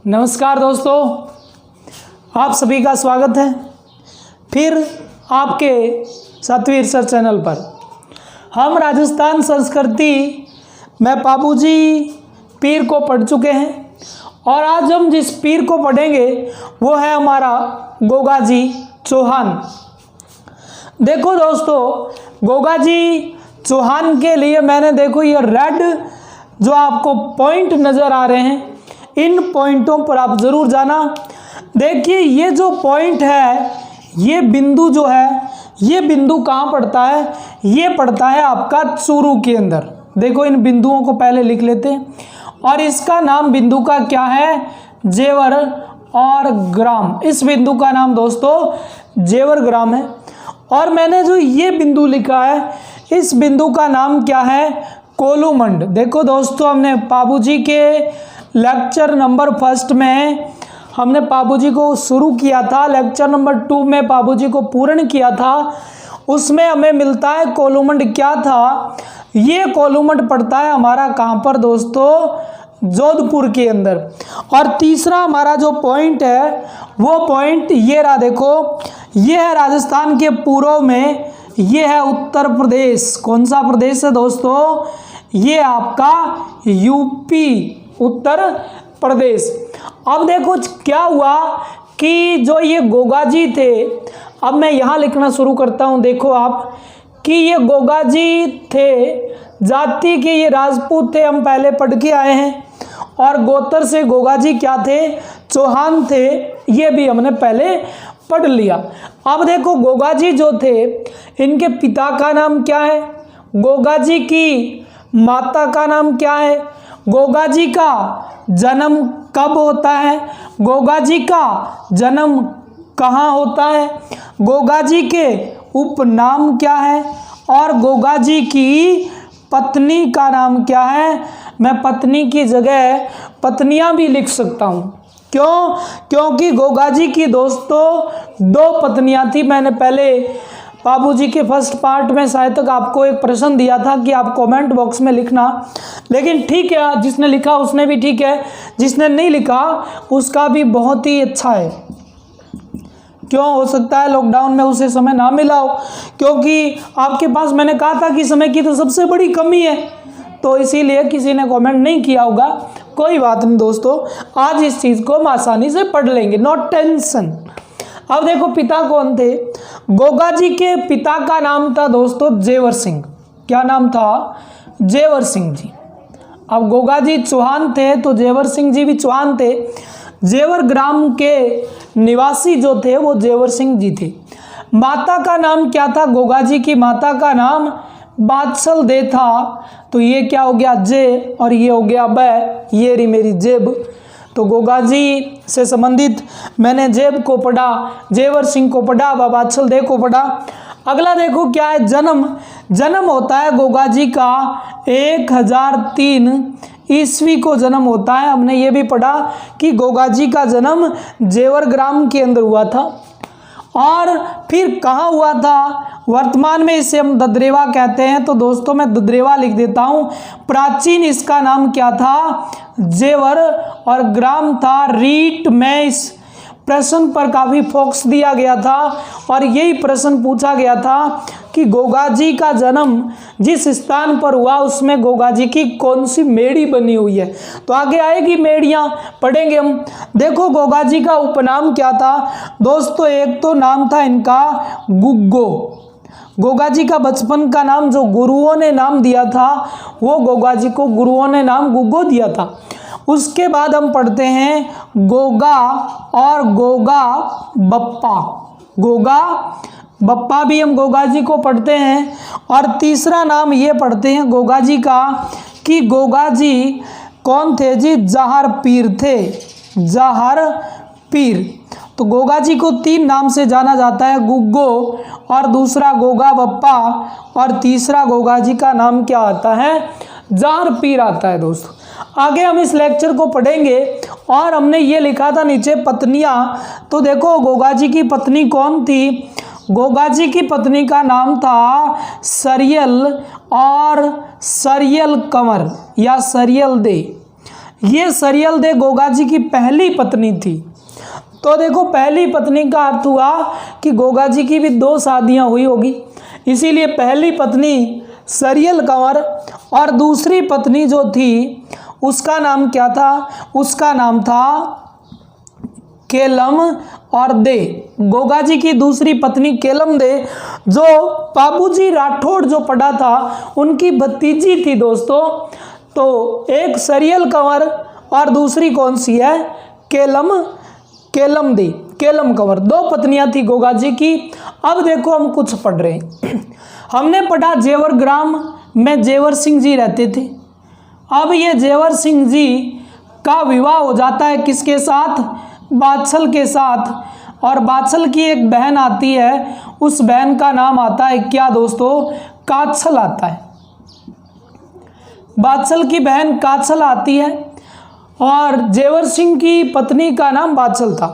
नमस्कार दोस्तों, आप सभी का स्वागत है फिर आपके सातवीं रिसर्च चैनल पर। हम राजस्थान संस्कृति में बाबूजी पीर को पढ़ चुके हैं और आज हम जिस पीर को पढ़ेंगे वो है हमारा गोगाजी चौहान। देखो दोस्तों, गोगाजी चौहान के लिए मैंने देखो ये रेड जो आपको पॉइंट नज़र आ रहे हैं, इन पॉइंटों पर आप ज़रूर जाना। देखिए ये जो पॉइंट है, ये बिंदु जो है, ये बिंदु कहाँ पड़ता है? ये पड़ता है आपका चूरू के अंदर। देखो इन बिंदुओं को पहले लिख लेते हैं और इसका नाम बिंदु का क्या है? जेवर और ग्राम। इस बिंदु का नाम दोस्तों जेवर ग्राम है। और मैंने जो ये बिंदु लिखा है, इस बिंदु का नाम क्या है? कोलूमंड। देखो दोस्तों, हमने बाबूजी के लेक्चर नंबर 1 में हमने बाबूजी को शुरू किया था, लेक्चर नंबर 2 में बाबूजी को पूर्ण किया था। उसमें हमें मिलता है कोलूमंड क्या था? ये कोलूमंड पड़ता है हमारा कहाँ पर दोस्तों? जोधपुर के अंदर। और तीसरा हमारा जो पॉइंट है वो पॉइंट ये रहा। देखो ये है राजस्थान के पूर्व में, ये है उत्तर प्रदेश। कौन सा प्रदेश है दोस्तों? ये आपका यूपी, उत्तर प्रदेश। अब देखो क्या हुआ कि जो ये गोगाजी थे, अब मैं यहाँ लिखना शुरू करता हूँ। देखो आप कि ये गोगाजी थे, जाति के ये राजपूत थे, हम पहले पढ़ के आए हैं। और गोत्र से गोगाजी क्या थे? चौहान थे, ये भी हमने पहले पढ़ लिया। अब देखो गोगाजी जो थे, इनके पिता का नाम क्या है? गोगाजी की माता का नाम क्या है? गोगाजी का जन्म कब होता है? गोगाजी का जन्म कहाँ होता है? गोगाजी के उपनाम क्या है? और गोगाजी की पत्नी का नाम क्या है? मैं पत्नी की जगह पत्नियां भी लिख सकता हूँ। क्यों? क्योंकि गोगाजी की दोस्तों 2 पत्नियां थी। मैंने पहले बाबूजी के फर्स्ट पार्ट में शायद तक आपको एक प्रश्न दिया था कि आप कमेंट बॉक्स में लिखना, लेकिन ठीक है, जिसने लिखा उसने भी ठीक है, जिसने नहीं लिखा उसका भी बहुत ही अच्छा है। क्यों? हो सकता है लॉकडाउन में उसे समय ना मिला हो, क्योंकि आपके पास मैंने कहा था कि समय की तो सबसे बड़ी कमी है, तो इसीलिए किसी ने कमेंट नहीं किया होगा। कोई बात नहीं दोस्तों, आज इस चीज़ को हम आसानी से पढ़ लेंगे, नो टेंशन। अब देखो पिता कौन थे? गोगाजी के पिता का नाम था दोस्तों जेवर सिंह। क्या नाम था? जेवर सिंह जी। अब गोगाजी चौहान थे तो जेवर सिंह जी भी चौहान थे। जेवर ग्राम के निवासी जो थे वो जेवर सिंह जी थे। माता का नाम क्या था? गोगाजी की माता का नाम बादशाह दे था। तो ये क्या हो गया? जे, और ये हो गया बै, ये रही मेरी जेब। तो गोगाजी से संबंधित मैंने जेब को पढ़ा, जेवर सिंह को पढ़ा, बादशाह दे को पढ़ा। अगला देखो क्या है? जन्म। जन्म होता है गोगाजी का 1003 ईस्वी को जन्म होता है। हमने ये भी पढ़ा कि गोगाजी का जन्म जेवर ग्राम के अंदर हुआ था। और फिर कहाँ हुआ था? वर्तमान में इसे हम ददरेवा कहते हैं। तो दोस्तों मैं ददरेवा लिख देता हूँ। प्राचीन इसका नाम क्या था? जेवर, और ग्राम था रीट में। इस प्रश्न पर काफ़ी फोकस दिया गया था और यही प्रश्न पूछा गया था कि गोगाजी का जन्म जिस स्थान पर हुआ उसमें गोगाजी की कौन सी मेड़ी बनी हुई है। तो आगे आएगी मेड़ियाँ, पढ़ेंगे हम। देखो गोगाजी का उपनाम क्या था दोस्तों? एक तो नाम था इनका गुग्गो। गोगाजी का बचपन का नाम जो गुरुओं ने नाम दिया था, वो गोगाजी को गुरुओं ने नाम गुग्गो दिया था। उसके बाद हम पढ़ते हैं गोगा और गोगा बप्पा। गोगा बप्पा भी हम गोगाजी को पढ़ते हैं। और तीसरा नाम ये पढ़ते हैं गोगाजी का कि गोगाजी कौन थे जी? जहार पीर थे। जहार पीर। तो गोगाजी को 3 नाम से जाना जाता है, गुग्गो, और दूसरा गोगा बप्पा, और तीसरा गोगाजी का नाम क्या आता है? जहार पीर आता है दोस्तों। आगे हम इस लेक्चर को पढ़ेंगे। और हमने ये लिखा था नीचे पत्नियां। तो देखो गोगाजी की पत्नी कौन थी? गोगाजी की पत्नी का नाम था सरियल और सरियल कंवर या सरियल दे। ये सरियल दे गोगा जी की पहली पत्नी थी। तो देखो पहली पत्नी का अर्थ हुआ कि गोगा जी की भी 2 शादियां हुई होगी, इसीलिए पहली पत्नी सरियल कंवर और दूसरी पत्नी जो थी उसका नाम क्या था? उसका नाम था केलम और दे। गोगा जी की दूसरी पत्नी केलम दे जो बाबूजी राठौड़ जो पढ़ा था उनकी भतीजी थी दोस्तों। तो एक सरियल कंवर और दूसरी कौन सी है? केलम दे, केलम कंवर। 2 पत्नियां थी गोगा जी की। अब देखो हम कुछ पढ़ रहे हैं। हमने पढ़ा जेवर ग्राम में जेवर सिंह जी रहते थे। अब ये जेवर सिंह जी का विवाह हो जाता है किसके साथ? बाछल के साथ। और बाछल की एक बहन आती है, उस बहन का नाम आता है क्या दोस्तों? काछल आता है। बाछल की बहन काछल आती है और जेवर सिंह की पत्नी का नाम बाछल था।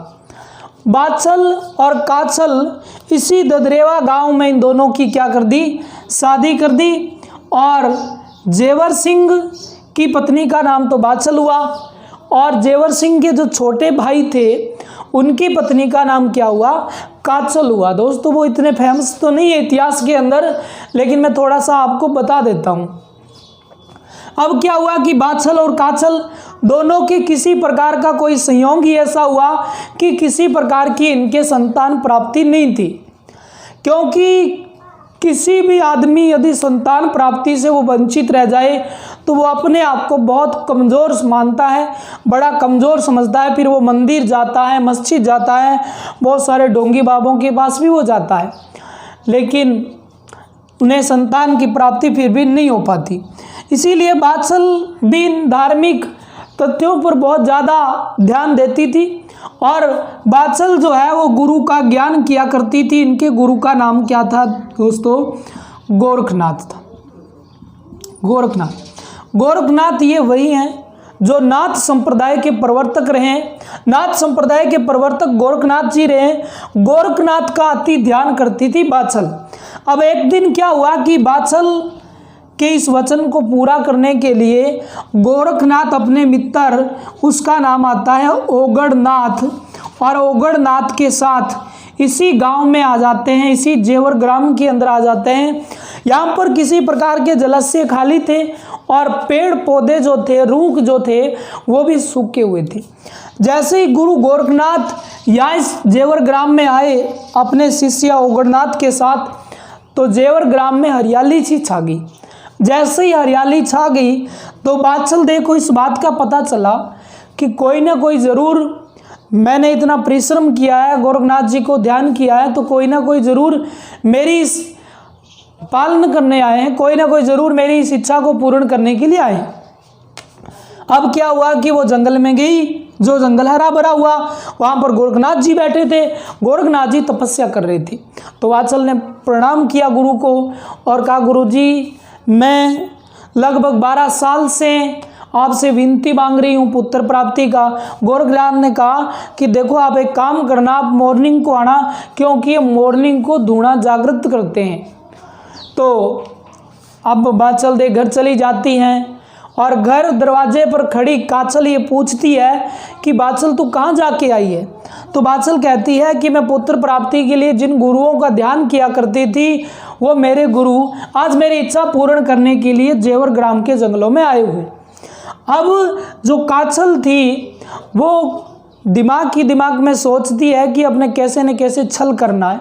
बाछल और काछल इसी ददरेवा गांव में इन दोनों की क्या कर दी? शादी कर दी। और जेवर सिंह की पत्नी का नाम तो बाछल हुआ और जेवर सिंह के जो छोटे भाई थे उनकी पत्नी का नाम क्या हुआ? काछल हुआ। दोस्तों वो इतने फेमस तो नहीं है इतिहास के अंदर, लेकिन मैं थोड़ा सा आपको बता देता हूँ। अब क्या हुआ कि बाछल और काछल दोनों के किसी प्रकार का कोई संयोग ही ऐसा हुआ कि किसी प्रकार की इनके संतान प्राप्ति नहीं थी। क्योंकि किसी भी आदमी यदि संतान प्राप्ति से वो वंचित रह जाए तो वो अपने आप को बहुत कमज़ोर मानता है, बड़ा कमज़ोर समझता है। फिर वो मंदिर जाता है, मस्जिद जाता है, बहुत सारे ढोंगी बाबों के पास भी वो जाता है, लेकिन उन्हें संतान की प्राप्ति फिर भी नहीं हो पाती। इसीलिए बाछल भी इन धार्मिक तथ्यों पर बहुत ज़्यादा ध्यान देती थी और बाछल जो है वो गुरु का ज्ञान किया करती थी। इनके गुरु का नाम क्या था दोस्तों? गोरखनाथ था। गोरखनाथ ये वही हैं जो नाथ संप्रदाय के प्रवर्तक रहे। नाथ संप्रदाय के प्रवर्तक गोरखनाथ जी रहे। गोरखनाथ का अति ध्यान करती थी बाछल। अब एक दिन क्या हुआ कि बाछल के इस वचन को पूरा करने के लिए गोरखनाथ अपने मित्र, उसका नाम आता है ओगड़नाथ, और ओगड़नाथ के साथ इसी गांव में आ जाते हैं, इसी जेवर ग्राम के अंदर आ जाते हैं। यहाँ पर किसी प्रकार के जलाशय खाली थे और पेड़ पौधे जो थे, रूख जो थे, वो भी सूखे हुए थे। जैसे ही गुरु गोरखनाथ यहाँ इस जेवर ग्राम में आए अपने शिष्य ओगड़नाथ के साथ, तो जेवर ग्राम में हरियाली सी छा गई। जैसे ही हरियाली छा गई तो बाछल देखो इस बात का पता चला कि कोई ना कोई ज़रूर, मैंने इतना परिश्रम किया है, गोरखनाथ जी को ध्यान किया है, तो कोई ना कोई ज़रूर मेरी इस पालन करने आए हैं, कोई ना कोई ज़रूर मेरी इस इच्छा को पूर्ण करने के लिए आए। अब क्या हुआ कि वो जंगल में गई, जो जंगल हरा भरा हुआ, वहाँ पर गोरखनाथ जी बैठे थे। गोरखनाथ जी तपस्या कर रहे थे। तो बाछल ने प्रणाम किया गुरु को और कहा, गुरु जी मैं लगभग 12 साल से आपसे विनती मांग रही हूँ पुत्र प्राप्ति का। गोरखनाथ ने कहा कि देखो आप एक काम करना, आप मॉर्निंग को आना, क्योंकि ये मॉर्निंग को धूना जागृत करते हैं। तो अब बाछल दे घर चली जाती हैं और घर दरवाजे पर खड़ी काछल ये पूछती है कि बाछल तू कहाँ जाके आई है? तो बाछल कहती है कि मैं पुत्र प्राप्ति के लिए जिन गुरुओं का ध्यान किया करती थी वो मेरे गुरु आज मेरी इच्छा पूर्ण करने के लिए जेवर ग्राम के जंगलों में आए हुए। अब जो काछल थी वो दिमाग में सोचती है कि अपने कैसे न कैसे छल करना है।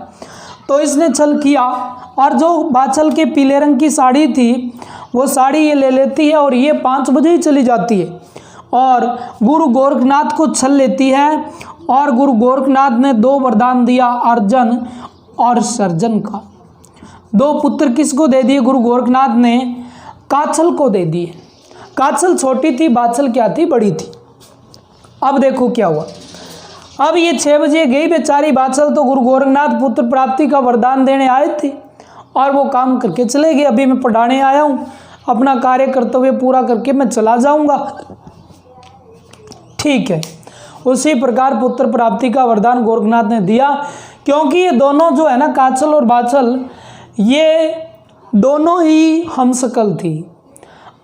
तो इसने छल किया और जो बाछल के पीले रंग की साड़ी थी वो साड़ी ये ले लेती है और ये 5 बजे ही चली जाती है और गुरु गोरखनाथ को छल लेती है। और गुरु गोरखनाथ ने 2 वरदान दिया, अर्जन और सर्जन का। 2 पुत्र किसको दे दिए? गुरु गोरखनाथ ने काछल को दे दिए। काछल छोटी थी, बाछल क्या थी? बड़ी थी। अब देखो क्या हुआ। अब ये 6 बजे गई बेचारी बाछल, तो गुरु गोरखनाथ पुत्र प्राप्ति का वरदान देने आए थे और वो काम करके चले गए। अभी मैं पढ़ाने आया हूँ, अपना कार्य कर्तव्य पूरा करके मैं चला जाऊँगा। ठीक है, उसी प्रकार पुत्र प्राप्ति का वरदान गोरखनाथ ने दिया। क्योंकि ये दोनों जो है ना, काछल और बाछल, ये दोनों ही हमशक्ल थी।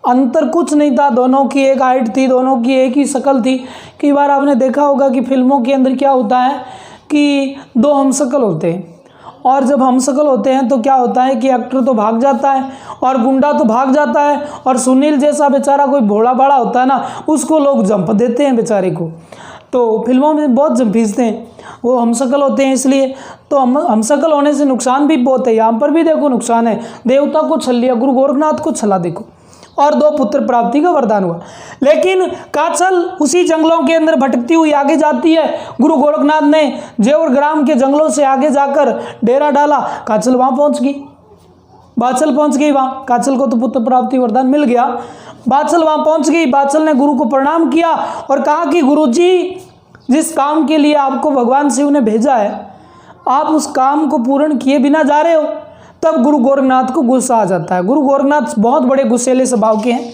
अंतर कुछ नहीं था, दोनों की एक हाइट थी, दोनों की एक ही शक्ल थी। कई बार आपने देखा होगा कि फिल्मों के अंदर क्या होता है कि दो हमशक्ल होते हैं, और जब हमशक्ल होते हैं तो क्या होता है कि एक्टर तो भाग जाता है और गुंडा तो भाग जाता है, और सुनील जैसा बेचारा कोई भोला भाड़ा होता है ना, उसको लोग जंप देते हैं बेचारे को। तो फिल्मों में बहुत जंपीजते हैं, वो हमशक्ल होते हैं इसलिए। तो हमशक्ल होने से नुकसान भी बहुत है, यहाँ पर भी देखो नुकसान है। देवता को छल लिया, गुरु गोरखनाथ को छला देखो, और 2 पुत्र प्राप्ति का वरदान हुआ। लेकिन काछल उसी जंगलों के अंदर भटकती हुई आगे जाती है। गुरु गोरखनाथ ने जेवर ग्राम के जंगलों से आगे जाकर डेरा डाला, काछल वहां पहुंच गई, बाछल पहुंच गई वहां। काछल को तो पुत्र प्राप्ति वरदान मिल गया, बाछल वहां पहुंच गई। बाछल ने गुरु को प्रणाम किया और कहा कि गुरुजी, जिस काम के लिए आपको भगवान शिव ने भेजा है, आप उस काम को पूर्ण किए बिना जा रहे हो। तब गुरु गोरखनाथ को गुस्सा आ जाता है। गुरु गोरखनाथ बहुत बड़े गुस्सेले स्वभाव के हैं।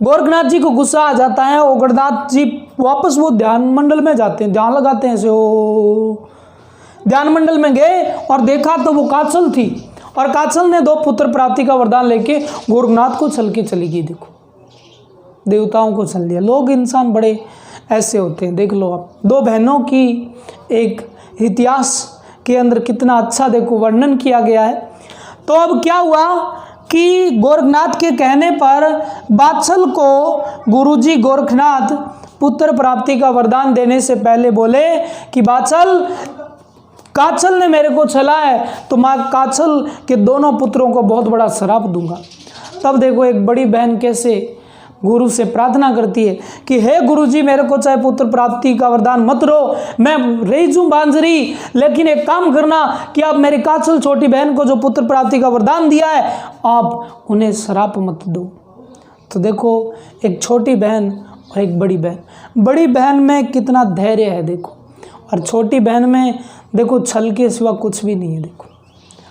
गोरखनाथ जी को गुस्सा आ जाता है। ओगरनाथ जी वापस वो ध्यान मंडल में जाते हैं, ध्यान लगाते हैं, ध्यान मंडल में गए और देखा तो वो काछल थी, और काछल ने 2 पुत्र प्राप्ति का वरदान लेके गोरखनाथ को छल के चली गई। देखो, देवताओं को छल लिया। लोग, इंसान बड़े ऐसे होते हैं, देख लो आप। 2 बहनों की एक इतिहास के अंदर कितना अच्छा देखो वर्णन किया गया है। तो अब क्या हुआ कि गोरखनाथ के कहने पर बाछल को गुरुजी गोरखनाथ पुत्र प्राप्ति का वरदान देने से पहले बोले कि बाछल, काछल ने मेरे को छला है तो मैं काछल के दोनों पुत्रों को बहुत बड़ा श्राप दूंगा। तब देखो एक बड़ी बहन कैसे गुरु से प्रार्थना करती है कि हे गुरुजी, मेरे को चाहे पुत्र प्राप्ति का वरदान मत दो, मैं रही जूं बांझरी, लेकिन एक काम करना कि आप मेरी काछल छोटी बहन को जो पुत्र प्राप्ति का वरदान दिया है, आप उन्हें श्राप मत दो। तो देखो, एक छोटी बहन और एक बड़ी बहन। बड़ी बहन में कितना धैर्य है देखो, और छोटी बहन में देखो छल के सिवा कुछ भी नहीं है। देखो,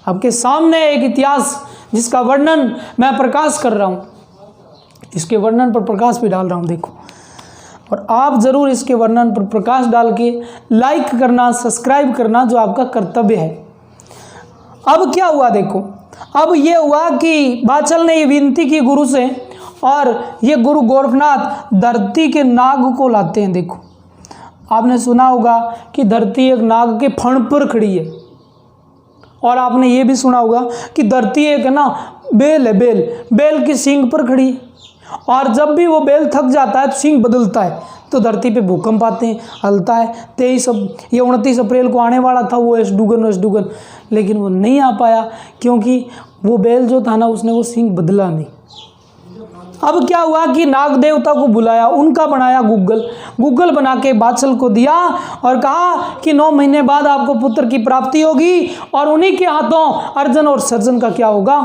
आपके सामने एक इतिहास जिसका वर्णन मैं प्रकाश कर रहा हूँ, इसके वर्णन पर प्रकाश भी डाल रहा हूँ। देखो, और आप ज़रूर इसके वर्णन पर प्रकाश डाल के लाइक करना, सब्सक्राइब करना, जो आपका कर्तव्य है। अब क्या हुआ देखो, अब ये हुआ कि बाछल ने ये विनती की गुरु से, और ये गुरु गोरखनाथ धरती के नाग को लाते हैं। देखो, आपने सुना होगा कि धरती एक नाग के फण पर खड़ी है, और आपने ये भी सुना होगा कि धरती एक है ना बेल है, बेल की सींग पर खड़ी है, और जब भी वो बेल थक जाता है तो सींग बदलता है, तो धरती पे भूकंप आते हैं, हलता है। 29 अप्रैल को आने वाला था वो एसडुगन, लेकिन वो नहीं आ पाया, क्योंकि वो बेल जो था ना, उसने वो सींग बदला नहीं। अब क्या हुआ कि नाग देवता को बुलाया, उनका बनाया गूगल बना के बाछल को दिया, और कहा कि 9 महीने बाद आपको पुत्र की प्राप्ति होगी, और उन्हीं के हाथों अर्जन और सर्जन का क्या होगा,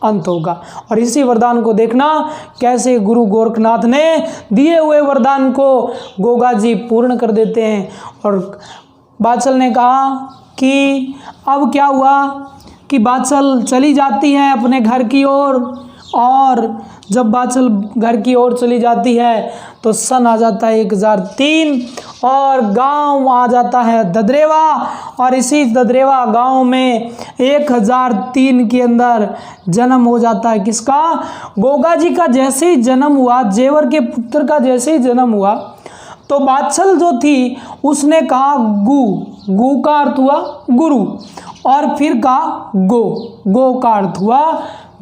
अंत होगा। और इसी वरदान को देखना कैसे गुरु गोरखनाथ ने दिए हुए वरदान को गोगा जी पूर्ण कर देते हैं। और बाछल ने कहा कि अब क्या हुआ कि बाछल चली जाती है अपने घर की ओर, और जब बाछल घर की ओर चली जाती है तो सन आ जाता है 1003, और गांव आ जाता है ददरेवा, और इसी ददरेवा गांव में 1003 के अंदर जन्म हो जाता है किसका, गोगा जी का। जैसे ही जन्म हुआ, जेवर के पुत्र का जैसे ही जन्म हुआ, तो बाछल जो थी उसने कहा गु का अर्थ हुआ गुरु, और फिर कहा गो का अर्थ हुआ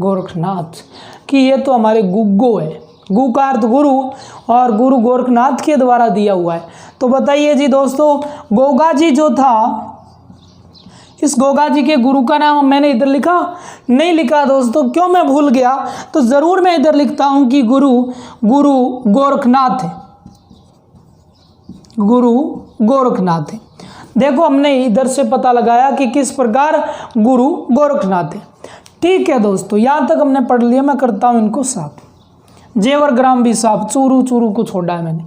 गोरखनाथ, कि ये तो हमारे गुग्गो है। गु का अर्थ गुरु, और गुरु गोरखनाथ के द्वारा दिया हुआ है। तो बताइए जी दोस्तों, गोगा जी जो था, इस गोगा जी के गुरु का नाम मैंने इधर लिखा नहीं लिखा दोस्तों, क्यों मैं भूल गया, तो ज़रूर मैं इधर लिखता हूँ कि गुरु गोरखनाथ है, गुरु गोरखनाथ है। देखो, हमने इधर से पता लगाया कि किस प्रकार गुरु गोरखनाथ है। ठीक है दोस्तों, यहाँ तक हमने पढ़ लिया। मैं करता हूँ इनको साफ, जेवर ग्राम भी साफ, चूरू को छोड़ा है मैंने।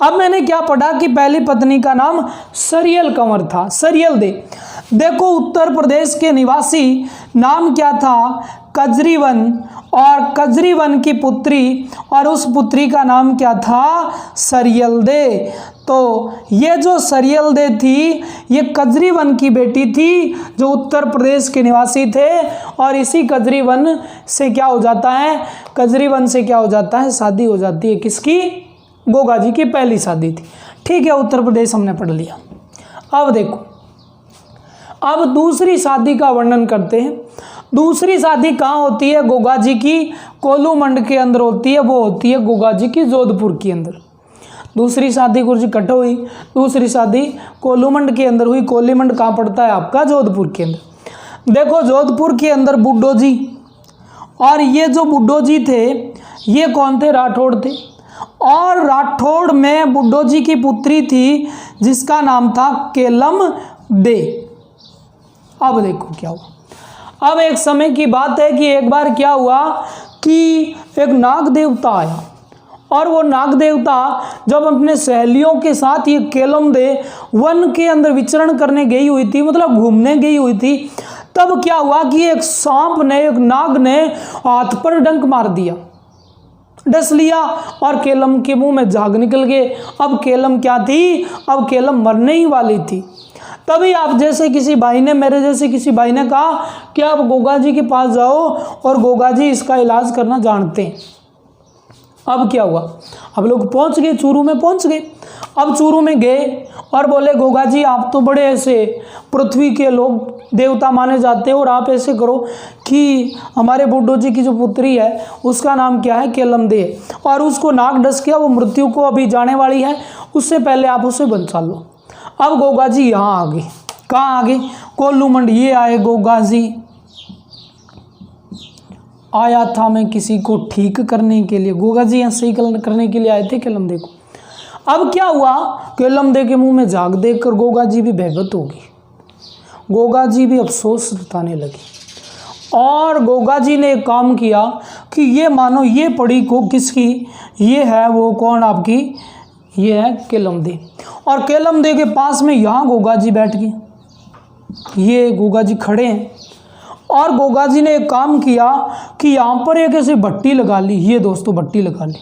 अब मैंने क्या पढ़ा कि पहली पत्नी का नाम सरियल कंवर था, सरियल दे। देखो, उत्तर प्रदेश के निवासी नाम क्या था, कजरीवन और कजरीवन की पुत्री, और उस पुत्री का नाम क्या था? सरियलदे। तो ये जो सरियलदे थी ये कजरीवन की बेटी थी जो उत्तर प्रदेश के निवासी थे, और इसी कजरीवन से क्या हो जाता है? कजरीवन से क्या हो जाता है? शादी हो जाती है। किसकी? गोगा जी की पहली शादी थी। ठीक है, उत्तर प्रदेश हमने पढ़ लिया। अब देखो, अब दूसरी शादी का वर्णन करते हैं। दूसरी शादी कहाँ होती है? गोगा जी की कोलूमंड के अंदर होती है, वो होती है गोगा जी की जोधपुर के अंदर। दूसरी शादी गुरुजी कट हुई, दूसरी शादी कोलूमंड के अंदर हुई। कोलीमंड कहाँ पड़ता है आपका? जोधपुर के अंदर। देखो जोधपुर के अंदर बुड्ढो जी, और ये जो बुड्ढो जी थे ये कौन थे? राठौड़ थे। और राठौड़ में बुड्ढो जी की पुत्री थी जिसका नाम था केलम दे। अब देखो क्या हुआ। अब एक समय की बात है कि एक बार क्या हुआ कि एक नाग देवता आया, और वो नाग देवता जब अपने सहेलियों के साथ ये केलम दे वन के अंदर विचरण करने गई हुई थी, मतलब घूमने गई हुई थी, तब क्या हुआ कि एक सांप ने, एक नाग ने हाथ पर डंक मार दिया, डस लिया, और केलम के मुंह में झाग निकल गए। अब केलम क्या थी? अब केलम मरने ही वाली थी। तभी आप जैसे किसी भाई ने, मेरे जैसे किसी भाई ने कहा कि आप गोगा जी के पास जाओ और गोगा जी इसका इलाज करना जानते हैं। अब क्या हुआ? अब लोग पहुंच गए, चूरू में पहुंच गए। अब चूरू में गए और बोले गोगा जी आप तो बड़े ऐसे पृथ्वी के लोग देवता माने जाते हो, और आप ऐसे करो कि हमारे बुड्ढो जी की जो पुत्री है उसका नाम क्या है? केलम दे, और उसको नाग डस गया, वो मृत्यु को अभी जाने वाली है, उससे पहले आप उसे बचा लो। अब गोगा जी यहाँ आ गए। कहाँ आ गए? कोलूमंड। ये आए गोगा जी। आया था मैं किसी को ठीक करने के लिए। गोगा जी यहाँ सही करने के लिए आए थे केलम दे को। अब क्या हुआ? केलम दे के मुंह में झाग देखकर गोगा जी भी भयभीत हो गई। गोगा जी भी अफसोस जताने लगी, और गोगा जी ने एक काम किया कि ये मानो ये पड़ी को किसकी? ये है वो कौन आपकी? ये है केलम दे। और केलम दे के पास में यहाँ गोगा जी बैठ गए। ये गोगा जी खड़े हैं, और गोगा जी ने एक काम किया कि यहाँ पर एक ऐसी भट्टी लगा ली। ये दोस्तों भट्टी लगा ली,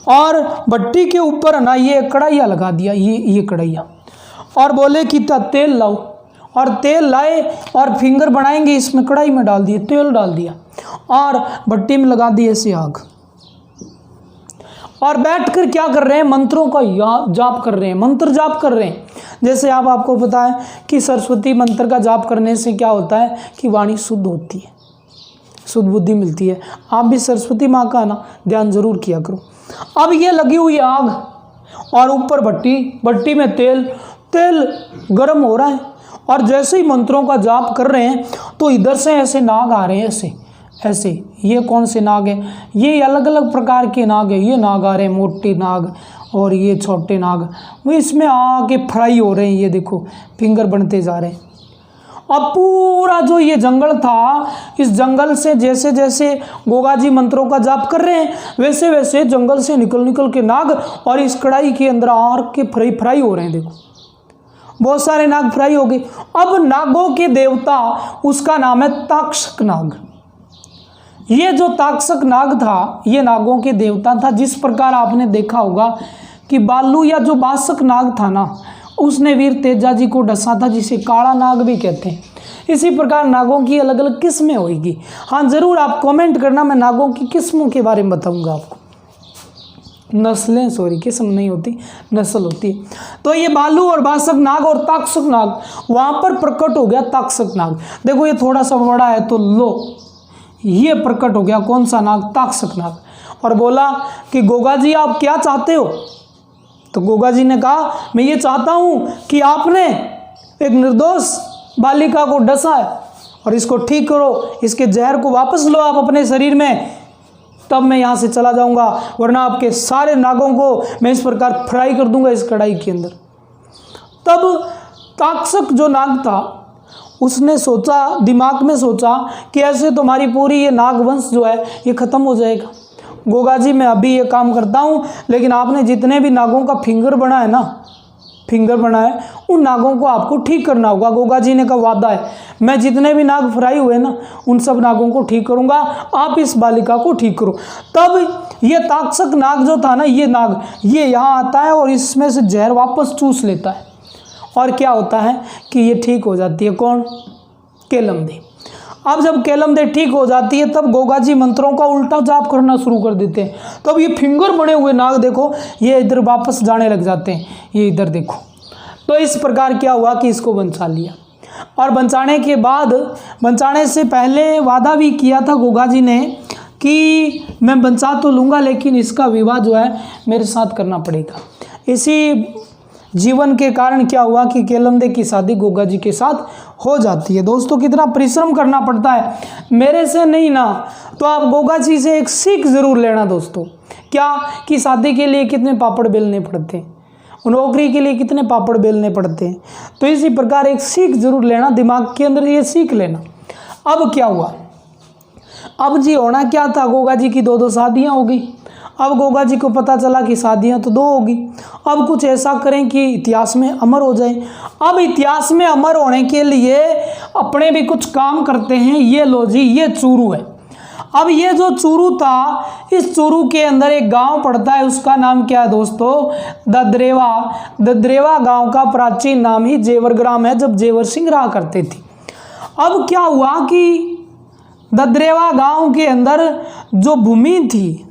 और भट्टी के ऊपर ना ये कढ़ाइया लगा दिया, ये कढ़ाइया, और बोले कि तेल लाओ। और तेल लाए और फिंगर बनाएंगे, इसमें कढ़ाई में डाल दिए, तेल डाल दिया, और भट्टी में लगा दिए ऐसे आग। और बैठकर क्या कर रहे हैं? मंत्रों का जाप कर रहे हैं, मंत्र जाप कर रहे हैं। जैसे आपको पता है कि सरस्वती मंत्र का जाप करने से क्या होता है कि वाणी शुद्ध होती है, शुद्ध बुद्धि मिलती है। आप भी सरस्वती माँ का ना ध्यान जरूर किया करो। अब ये लगी हुई आग, और ऊपर भट्टी में तेल गर्म हो रहा है, और जैसे ही मंत्रों का जाप कर रहे हैं तो इधर से ऐसे नाग आ रहे हैं, ऐसे। ये कौन से नाग है? ये अलग अलग प्रकार के नाग है। ये नाग आ रहे हैं, मोटे नाग और ये छोटे नाग, वो इसमें आके फ्राई हो रहे हैं। ये देखो फिंगर बनते जा रहे हैं। अब पूरा जो ये जंगल था, इस जंगल से जैसे जैसे गोगा जी मंत्रों का जाप कर रहे हैं, वैसे वैसे जंगल से निकल के नाग और इस कढ़ाई के अंदर आर के फ्राई हो रहे हैं। देखो बहुत सारे नाग फ्राई हो गए। अब नागों के देवता, उसका नाम है ताक्षक नाग। ये जो ताक्षक नाग था, ये नागों के देवता था। जिस प्रकार आपने देखा होगा कि बालू या जो बासक नाग था ना, उसने वीर तेजा जी को डसा था, जिसे काला नाग भी कहते हैं। इसी प्रकार नागों की अलग अलग किस्में होगी। हाँ जरूर आप कमेंट करना, मैं नागों की किस्मों के बारे में बताऊंगा आपको। नस्लें, सॉरी किस्म नहीं होती, नस्ल होती है। तो ये बालू और बासक नाग और ताक्षक नाग, वहाँ पर प्रकट हो गया ताक्षक नाग। देखो ये थोड़ा सा बड़ा है, तो लो ये प्रकट हो गया कौन सा नाग? ताक्षक नाग। और बोला कि गोगा जी आप क्या चाहते हो? तो गोगा जी ने कहा मैं ये चाहता हूँ कि आपने एक निर्दोष बालिका को डसा है और इसको ठीक करो, इसके जहर को वापस लो आप अपने शरीर में, तब मैं यहाँ से चला जाऊँगा, वरना आपके सारे नागों को मैं इस प्रकार फ्राई कर दूंगा इस कढ़ाई के अंदर। तब ताक्षक जो नाग था उसने सोचा, दिमाग में सोचा कि ऐसे तुम्हारी पूरी ये नागवंश जो है ये ख़त्म हो जाएगा। गोगा जी मैं अभी ये काम करता हूँ, लेकिन आपने जितने भी नागों का फिंगर बना है ना, फिंगर बनाए, उन नागों को आपको ठीक करना होगा। गोगा जी ने का वादा है, मैं जितने भी नाग फ्राई हुए ना उन सब नागों को ठीक करूंगा, आप इस बालिका को ठीक करो। तब ये ताक्षक नाग जो था ना, ये नाग ये यहाँ आता है और इसमें से जहर वापस चूस लेता है, और क्या होता है कि ये ठीक हो जाती है। कौन? केलमदे। अब जब केलमदे ठीक हो जाती है तब गोगा जी मंत्रों का उल्टा जाप करना शुरू कर देते हैं। तब ये फिंगर बने हुए नाग देखो, ये इधर वापस जाने लग जाते हैं, ये इधर देखो। तो इस प्रकार क्या हुआ कि इसको बचा लिया, और बचाने के बाद, बचाने से पहले वादा भी किया था गोगा जी ने कि मैं बचा तो लूँगा लेकिन इसका विवाह जो है मेरे साथ करना पड़ेगा। इसी जीवन के कारण क्या हुआ कि केलमदे की शादी गोगा जी के साथ हो जाती है। दोस्तों कितना परिश्रम करना पड़ता है, मेरे से नहीं ना, तो आप गोगा जी से एक सीख जरूर लेना दोस्तों। क्या कि शादी के लिए कितने पापड़ बेलने पड़ते हैं, नौकरी के लिए कितने पापड़ बेलने पड़ते हैं, तो इसी प्रकार एक सीख जरूर लेना, दिमाग के अंदर ये सीख लेना। अब क्या हुआ, अब जी होना क्या था, गोगा जी की 2 शादियाँ हो गई। अब गोगा जी को पता चला कि शादियां तो 2 होगी, अब कुछ ऐसा करें कि इतिहास में अमर हो जाए। अब इतिहास में अमर होने के लिए अपने भी कुछ काम करते हैं। ये लो जी, ये चूरू है। अब ये जो चूरू था, इस चूरू के अंदर एक गांव पड़ता है, उसका नाम क्या है दोस्तों? ददरेवा। ददरेवा गांव का प्राचीन नाम ही जेवर ग्राम है, जब जेवर सिंह रहा करते थे। अब क्या हुआ कि ददरेवा गांव के अंदर जो भूमि थी,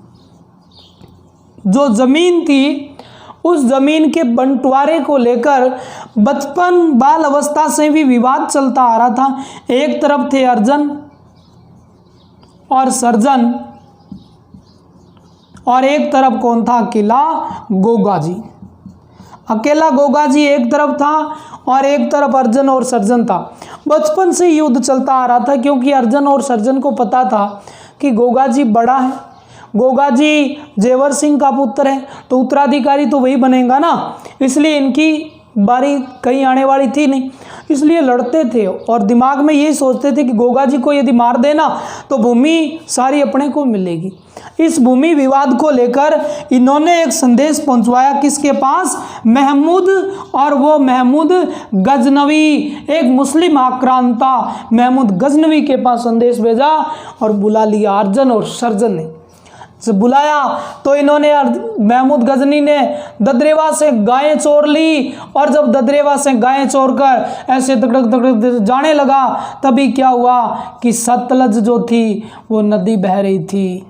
जो जमीन थी, उस जमीन के बंटवारे को लेकर बचपन बाल अवस्था से भी विवाद चलता आ रहा था। एक तरफ थे अर्जन और सर्जन, और एक तरफ कौन था? अकेला गोगा जी। अकेला गोगा जी एक तरफ था और एक तरफ अर्जन और सर्जन था। बचपन से युद्ध चलता आ रहा था, क्योंकि अर्जन और सर्जन को पता था कि गोगा जी बड़ा है, गोगा जी जेवर सिंह का पुत्र है, तो उत्तराधिकारी तो वही बनेगा ना, इसलिए इनकी बारी कहीं आने वाली थी नहीं, इसलिए लड़ते थे और दिमाग में यही सोचते थे कि गोगा जी को यदि मार देना तो भूमि सारी अपने को मिलेगी। इस भूमि विवाद को लेकर इन्होंने एक संदेश पहुंचवाया, किसके पास? महमूद, और वो महमूद गजनवी, एक मुस्लिम आक्रांता महमूद गजनवी के पास संदेश भेजा और बुला लिया अर्जन और सर्जन ने। जब बुलाया तो इन्होंने, महमूद गजनी ने ददरेवा से गायें चोर ली, और जब ददरेवा से गायें चोर कर ऐसे तकड़क तकड़क जाने लगा, तभी क्या हुआ कि सतलज जो थी वो नदी बह रही थी।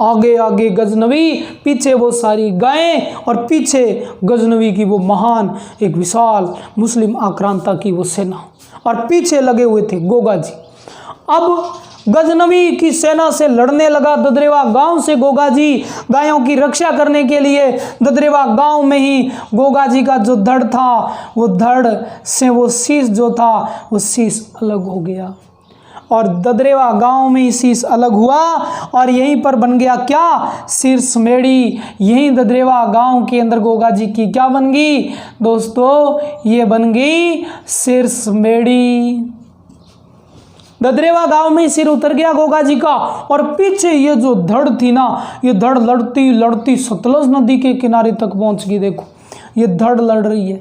आगे आगे गजनवी, पीछे वो सारी गायें, और पीछे गजनवी की वो महान एक विशाल मुस्लिम आक्रांता की वो सेना, और पीछे लगे हुए थे गोगा जी। अब गजनवी की सेना से लड़ने लगा ददरेवा गांव से गोगा जी। गायों की रक्षा करने के लिए ददरेवा गांव में ही गोगा जी का जो धड़ था, वो धड़ से वो शीश जो था वो शीश अलग हो गया, और ददरेवा गांव में ही शीश अलग हुआ, और यहीं पर बन गया क्या? शीर्ष मेड़ी। यहीं ददरेवा गांव के अंदर गोगा जी की क्या बन गई दोस्तों? ये बन गई शीर्ष मेड़ी। ददरेवा गांव में सिर उतर गया गोगा जी का, और पीछे ये जो धड़ थी ना, ये धड़ लड़ती लड़ती सतलज नदी के किनारे तक पहुंच गई। देखो ये धड़ लड़ रही है।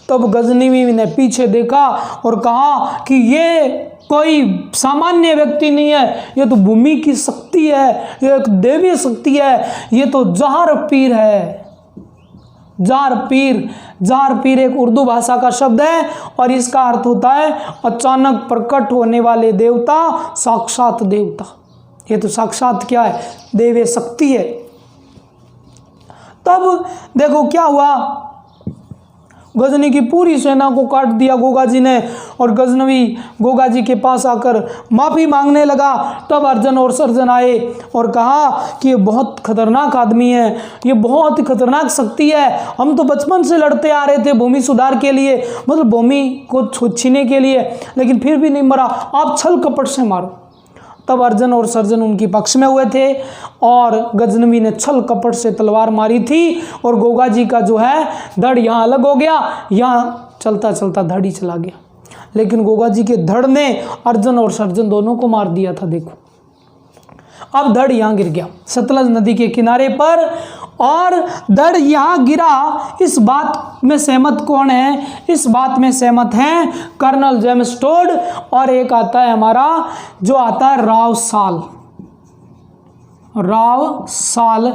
तब गजनवी ने पीछे देखा और कहा कि ये कोई सामान्य व्यक्ति नहीं है, ये तो भूमि की शक्ति है, ये एक देवी शक्ति है, ये तो जहार पीर है। जार पीर, जार पीर एक उर्दू भाषा का शब्द है, और इसका अर्थ होता है अचानक प्रकट होने वाले देवता, साक्षात देवता। ये तो साक्षात क्या है? देवी शक्ति है। तब देखो क्या हुआ, गजनी की पूरी सेना को काट दिया गोगा जी ने, और गजनवी गोगा जी के पास आकर माफ़ी मांगने लगा। तब अर्जन और सर्जन आए और कहा कि ये बहुत खतरनाक आदमी है, ये बहुत ही खतरनाक शक्ति है, हम तो बचपन से लड़ते आ रहे थे भूमि सुधार के लिए, मतलब भूमि को छीनने के लिए, लेकिन फिर भी नहीं मरा, आप छल कपट से मारो। तब अर्जन और सर्जन उनके पक्ष में हुए थे, और गजनवी ने छल कपट से तलवार मारी थी, और गोगा जी का जो है धड़ यहाँ अलग हो गया, यहाँ चलता चलता धड़ ही चला गया। लेकिन गोगा जी के धड़ ने अर्जन और सर्जन दोनों को मार दिया था। देखो अब धड़ यहाँ गिर गया सतलज नदी के किनारे पर, और धड़ यहाँ गिरा। इस बात में सहमत कौन है? इस बात में सहमत हैं कर्नल जेम्स टोड, और एक आता है हमारा जो आता है राव साल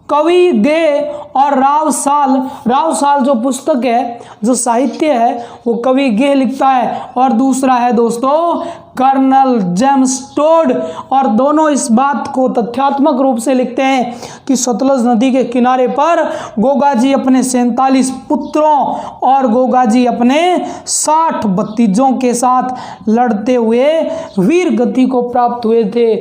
कवि गे और राव साल जो पुस्तक है, जो साहित्य है, वो कवि गे लिखता है, और दूसरा है दोस्तों कर्नल जेम्स टोड। और दोनों इस बात को तथ्यात्मक रूप से लिखते हैं कि सतलज नदी के किनारे पर गोगाजी अपने 47 पुत्रों और गोगाजी अपने 60 भतीजों के साथ लड़ते हुए वीर गति को प्राप्त हुए थे।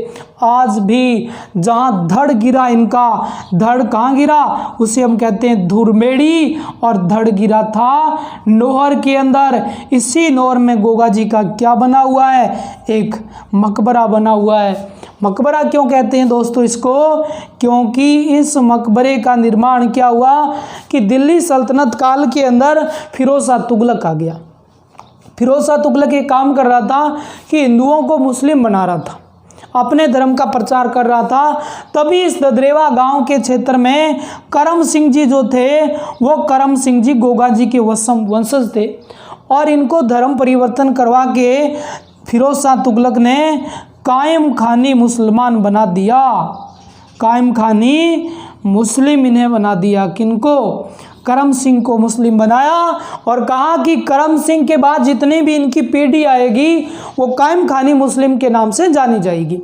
आज भी जहाँ धड़ गिरा इनका, धड़ कहाँ गिरा उसे हम कहते हैं धुरमेड़ी, और धड़ गिरा था नोहर के अंदर। इसी नोहर में गोगाजी का क्या बना हुआ है? एक मकबरा बना हुआ है। मकबरा क्यों कहते हैं दोस्तों इसको? क्योंकि इस मकबरे का निर्माण क्या हुआ कि दिल्ली सल्तनत काल के अंदर फिरोज शाह तुगलक आ गया। फिरोज शाह तुगलक ये काम कर रहा था कि हिंदुओं को मुस्लिम बना रहा था, अपने धर्म का प्रचार कर रहा था। तभी इस ददरेवा गांव के क्षेत्र में करम सिंह जी जो थे, वो करम सिंह जी गोगाजी के वंशज थे, और इनको धर्म परिवर्तन करवा के फिरोज शाह तुगलक ने कायम खानी मुसलमान बना दिया। कायम खानी मुस्लिम इन्हें बना दिया। किनको? करम सिंह को मुस्लिम बनाया, और कहा कि करम सिंह के बाद जितनी भी इनकी पीढ़ी आएगी वो कायम खानी मुस्लिम के नाम से जानी जाएगी।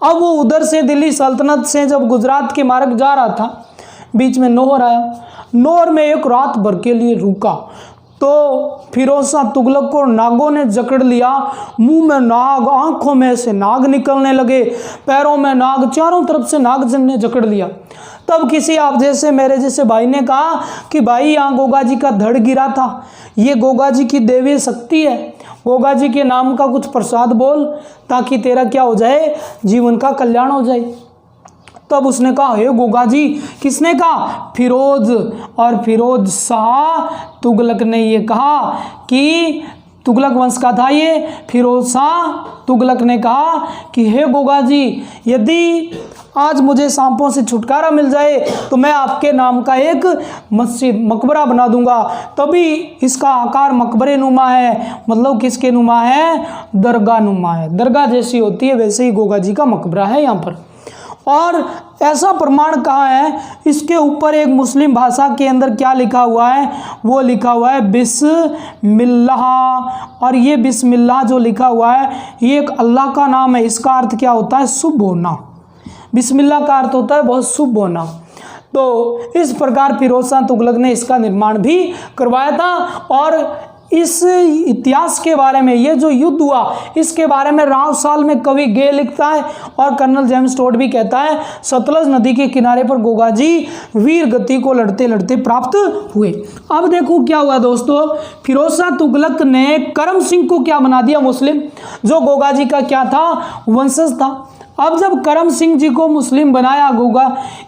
अब वो उधर से दिल्ली सल्तनत से जब गुजरात के मार्ग जा रहा था, बीच में नोहर आया। नोहर में एक रात भर के लिए रुका, तो फिरोज शाह तुगलक को नागों ने जकड़ लिया। मुंह में नाग, आंखों में से नाग निकलने लगे, पैरों में नाग, चारों तरफ से नाग ने जकड़ लिया। तब किसी आप जैसे मेरे जैसे भाई ने कहा कि भाई यहाँ गोगाजी का धड़ गिरा था, ये गोगाजी की दैवीय शक्ति है, गोगाजी के नाम का कुछ प्रसाद बोल ताकि तेरा क्या हो जाए, जीवन का कल्याण हो जाए। तब उसने कहा हे गोगाजी। किसने कहा? फिरोज। और फिरोज शाह तुगलक ने ये कहा कि तुगलक वंश का था ये। फिरोज शाह तुगलक ने कहा कि हे गोगाजी, यदि आज मुझे सांपों से छुटकारा मिल जाए तो मैं आपके नाम का एक मस्जिद मकबरा बना दूंगा। तभी इसका आकार मकबरे नुमा है, मतलब किसके नुमा है? दरगाह नुमा है। दरगाह जैसी होती है वैसे ही गोगाजी का मकबरा है यहाँ पर। और ऐसा प्रमाण कहाँ है? इसके ऊपर एक मुस्लिम भाषा के अंदर क्या लिखा हुआ है? वो लिखा हुआ है बिस्मिल्लाह। और ये बिस्मिल्लाह जो लिखा हुआ है ये एक अल्लाह का नाम है। इसका अर्थ क्या होता है? शुभ होना। बिस्मिल्लाह का अर्थ होता है बहुत शुभ होना। तो इस प्रकार फिरोज शाह तुगलक ने इसका निर्माण भी करवाया था। और इस इतिहास के बारे में, ये जो युद्ध हुआ इसके बारे में राव साल में कवि गे लिखता है, और कर्नल जेम्स टोड भी कहता है सतलज नदी के किनारे पर गोगाजी वीर गति को लड़ते लड़ते प्राप्त हुए। अब देखो क्या हुआ दोस्तों, फिरोज शाह तुगलक ने करम सिंह को क्या बना दिया? मुस्लिम, जो गोगाजी का क्या था? वंशज था। अब जब करम सिंह जी को मुस्लिम बनाया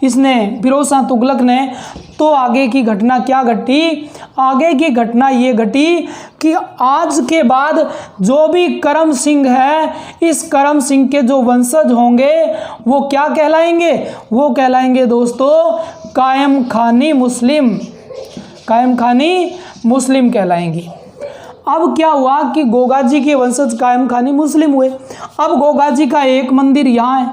इसने फिरोज शाह तुगलक ने, तो आगे की घटना क्या घटी? आगे की घटना ये घटी कि आज के बाद जो भी करम सिंह है, इस करम सिंह के जो वंशज होंगे वो क्या कहलाएंगे? वो कहलाएंगे दोस्तों कायम खानी मुस्लिम। कायम खानी मुस्लिम कहलाएंगे। अब क्या हुआ कि गोगाजी के वंशज कायम खानी मुस्लिम हुए। अब गोगाजी का एक मंदिर यहाँ है,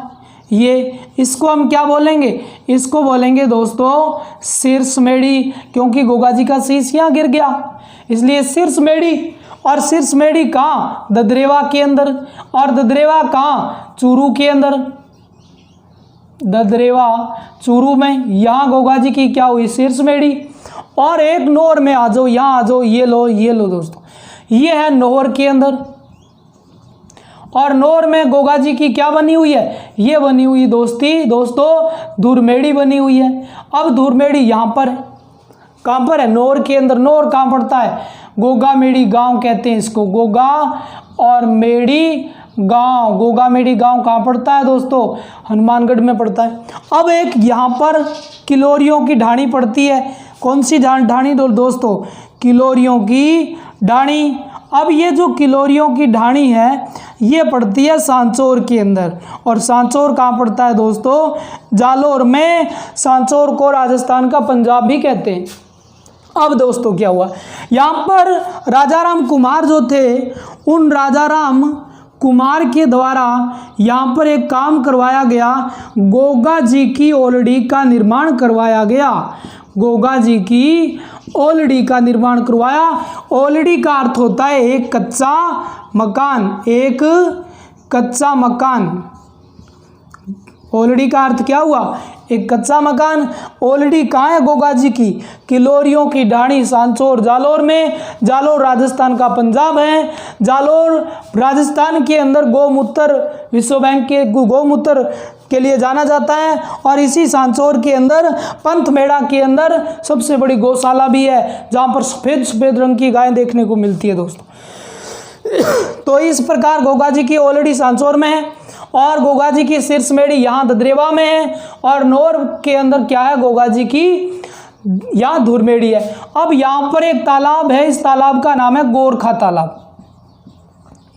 ये इसको हम क्या बोलेंगे? इसको बोलेंगे दोस्तों शीर्षमेढ़ी, क्योंकि गोगाजी का शीश यहाँ गिर गया इसलिए शीर्षमेढ़ी। और शीर्षमेढ़ी कहाँ? ददरेवा के अंदर। और ददरेवा कहाँ? चूरू के अंदर। ददरेवा चूरू में, यहाँ गोगाजी की क्या हुई? शीर्षमेढ़ी। और एक नोहर में आ जाओ, यहाँ आ जाओ, ये लो दोस्तों, ये है नोहर के अंदर। और नोहर में गोगाजी की क्या बनी हुई है? ये बनी हुई दोस्तों धुरमेड़ी बनी हुई है। अब धुरमेड़ी यहाँ पर है, कहाँ पर है? नोहर के अंदर। नोहर कहाँ पड़ता है? गोगा मेड़ी गांव कहते हैं इसको, गोगा और मेड़ी गांव। गोगा मेड़ी गांव कहाँ पड़ता है दोस्तों? हनुमानगढ़ में पड़ता है। अब एक यहाँ पर किलोरियों की ढाणी पड़ती है। कौन सी ढाणी दोस्तों? किलोरियों की ढाणी। अब ये जो किलोरियों की ढाणी है ये पड़ती है सांचौर के अंदर। और सांचौर कहाँ पड़ता है दोस्तों? जालौर में। सांचौर को राजस्थान का पंजाब भी कहते हैं। अब दोस्तों क्या हुआ, यहाँ पर राजाराम कुमार जो थे, उन राजाराम कुमार के द्वारा यहाँ पर एक काम करवाया गया, गोगा जी की ओलड़ी का निर्माण करवाया गया। गोगा जी की ओलड़ी का निर्माण करवाया। ओलड़ी का अर्थ होता है एक कच्चा मकान, एक कच्चा मकान। ओलड़ी का अर्थ क्या हुआ? एक कच्चा मकान। ओलड़ी कहाँ है गोगा जी की? किलोरियों की ढाणी, सांचौर जालौर में। जालौर राजस्थान का पंजाब है। जालौर राजस्थान के अंदर गौमूत्र, विश्व बैंक के गौमूत्र के लिए जाना जाता है। और इसी सांचौर के अंदर पंथमेड़ा के अंदर सबसे बड़ी गौशाला भी है, जहाँ पर सफ़ेद सफ़ेद रंग की गायें देखने को मिलती है दोस्तों। तो इस प्रकार गोगा जी की ओलड़ी सांचौर में है, और गोगा जी की शीर्षमेड़ी यहाँ ददरेवा में है, और नौर के अंदर क्या है? गोगा जी की यहाँ धुरमेड़ी है। अब यहाँ पर एक तालाब है, इस तालाब का नाम है गोरखा तालाब।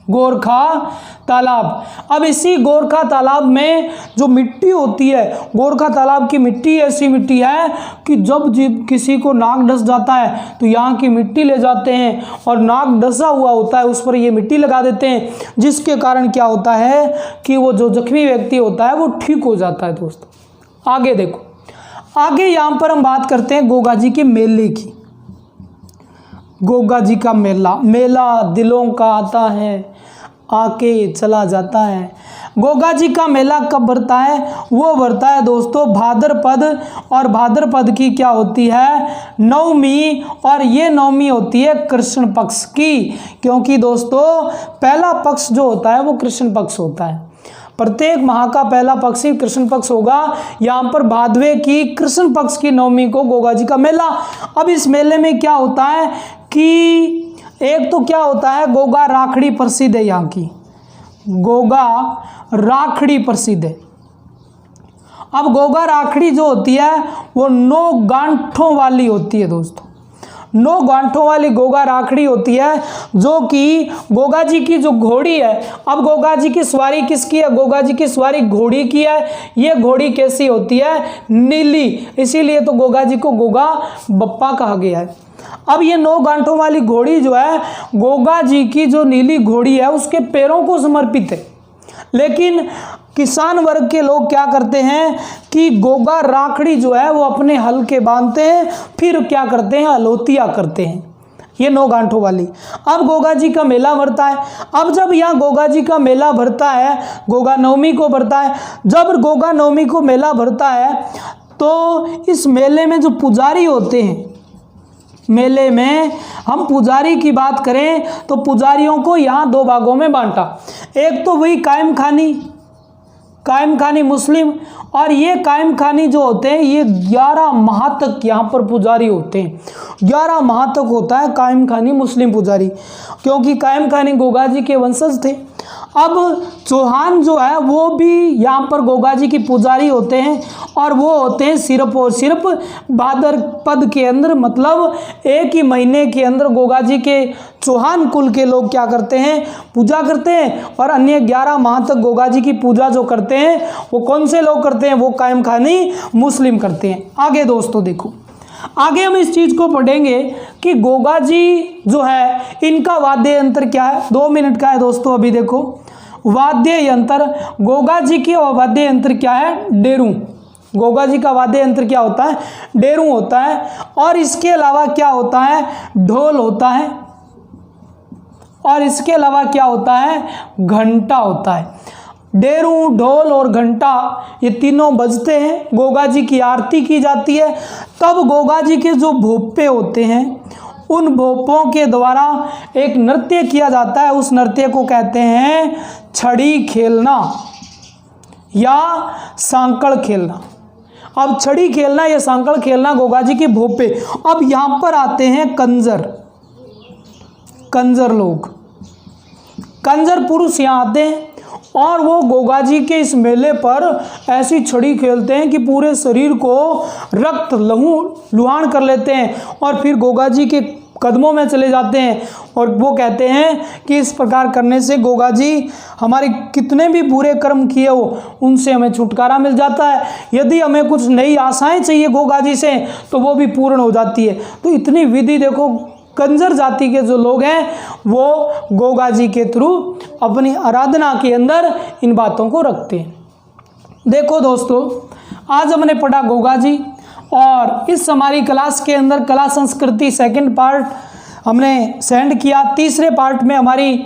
गोरखा तालाब। अब इसी गोरखा तालाब में जो मिट्टी होती है, गोरखा तालाब की मिट्टी ऐसी मिट्टी है कि जब किसी को नाक डस जाता है तो यहाँ की मिट्टी ले जाते हैं, और नाक डसा हुआ होता है उस पर ये मिट्टी लगा देते हैं, जिसके कारण क्या होता है कि वो जो जख्मी व्यक्ति होता है वो ठीक हो जाता है दोस्तों। आगे देखो, आगे यहाँ पर हम बात करते हैं गोगा जी के मेले की। गोगा जी का मेला, मेला दिलों का आता है, आके चला जाता है। गोगा जी का मेला कब भरता है? वो भरता है दोस्तों भाद्रपद, और भाद्रपद की क्या होती है? नवमी। और ये नवमी होती है कृष्ण पक्ष की, क्योंकि दोस्तों पहला पक्ष जो होता है वो कृष्ण पक्ष होता है। प्रत्येक माह का पहला पक्ष ही कृष्ण पक्ष होगा। यहाँ पर भादवे की कृष्ण पक्ष की नवमी को गोगा जी का मेला। अब इस मेले में क्या होता है कि एक तो क्या होता है, गोगा राखड़ी प्रसिद्ध है यहाँ की। गोगा राखड़ी प्रसिद्ध है। अब गोगा राखड़ी जो होती है वो 9 गांठों वाली होती है दोस्तों। 9 गांठों वाली गोगा राखड़ी होती है, जो कि गोगा जी की जो घोड़ी है। अब गोगा जी की सवारी किसकी है? गोगा जी की सवारी घोड़ी की है। ये घोड़ी कैसी होती है? नीली। इसीलिए तो गोगा जी को गोगा बप्पा कहा गया है। अब ये 9 गांठों वाली घोड़ी जो है, गोगा जी की जो नीली घोड़ी है उसके पैरों को समर्पित है। लेकिन किसान वर्ग के लोग क्या करते हैं कि गोगा राखड़ी जो है वो अपने हल के बांधते हैं, फिर क्या करते हैं? हलोतिया करते हैं। ये 9 गांठों वाली। अब गोगा जी का मेला भरता है। अब जब यहाँ गोगा जी का मेला भरता है, गोगा नवमी को भरता है। जब गोगा नवमी को मेला भरता है तो इस मेले में जो पुजारी होते हैं, मेले में हम पुजारी की बात करें तो पुजारियों को यहाँ 2 भागों में बांटा। एक तो वही कायम खानी मुस्लिम, और ये कायम खानी जो होते हैं ये 11 माह तक यहाँ पर पुजारी होते हैं। 11 माह तक होता है कायम खानी मुस्लिम पुजारी, क्योंकि कायम खानी गोगा जी के वंशज थे। अब चौहान जो है वो भी यहाँ पर गोगा जी की पुजारी होते हैं, और वो होते हैं सिर्फ और सिर्फ भाद्रपद के अंदर, मतलब एक ही महीने के अंदर गोगा जी के चौहान कुल के लोग क्या करते हैं? पूजा करते हैं। और अन्य 11 माह तक गोगा जी की पूजा जो करते हैं वो कौन से लोग करते हैं? वो कायम खानी मुस्लिम करते हैं। आगे दोस्तों देखो, आगे हम इस चीज़ को पढ़ेंगे कि गोगा जी जो है इनका वाद्य यंत्र क्या है। 2 मिनट का है दोस्तों। अभी देखो, वाद्य यंत्र गोगा जी की वाद्य यंत्र क्या है? डेरू। गोगा जी का वाद्य यंत्र क्या होता है? डेरू होता है। और इसके अलावा क्या होता है? ढोल होता है। और इसके अलावा क्या होता है? घंटा होता है। डेरू, ढोल और घंटा ये तीनों बजते हैं। गोगा जी की आरती की जाती है। तब गोगा जी के जो भोपे होते हैं उन भोपों के द्वारा एक नृत्य किया जाता है। उस नृत्य को कहते हैं छड़ी खेलना या सांकड़ खेलना। अब छड़ी खेलना या सांकड़ खेलना गोगा जी के भोपे। अब यहाँ पर आते हैं कंजर लोग, कंजर पुरुष यहाँ आते हैं, और वो गोगा जी के इस मेले पर ऐसी छड़ी खेलते हैं कि पूरे शरीर को रक्त लहू लुहान कर लेते हैं। और फिर गोगा जी के कदमों में चले जाते हैं और वो कहते हैं कि इस प्रकार करने से गोगा जी हमारे कितने भी बुरे कर्म किए हो उनसे हमें छुटकारा मिल जाता है। यदि हमें कुछ नई आशाएं चाहिए गोगा जी से तो वो भी पूर्ण हो जाती है। तो इतनी विधि देखो, कंजर जाति के जो लोग हैं वो गोगा जी के थ्रू अपनी आराधना के अंदर इन बातों को रखते हैं। देखो दोस्तों, आज हमने पढ़ा गोगा जी, और इस हमारी क्लास के अंदर कला संस्कृति सेकंड पार्ट हमने सेंड किया। तीसरे पार्ट में हमारी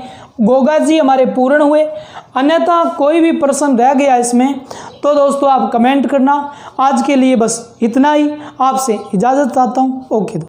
गोगा जी हमारे पूर्ण हुए। अन्यथा कोई भी प्रश्न रह गया इसमें तो दोस्तों आप कमेंट करना। आज के लिए बस इतना ही, आपसे इजाज़त चाहता हूँ। ओके।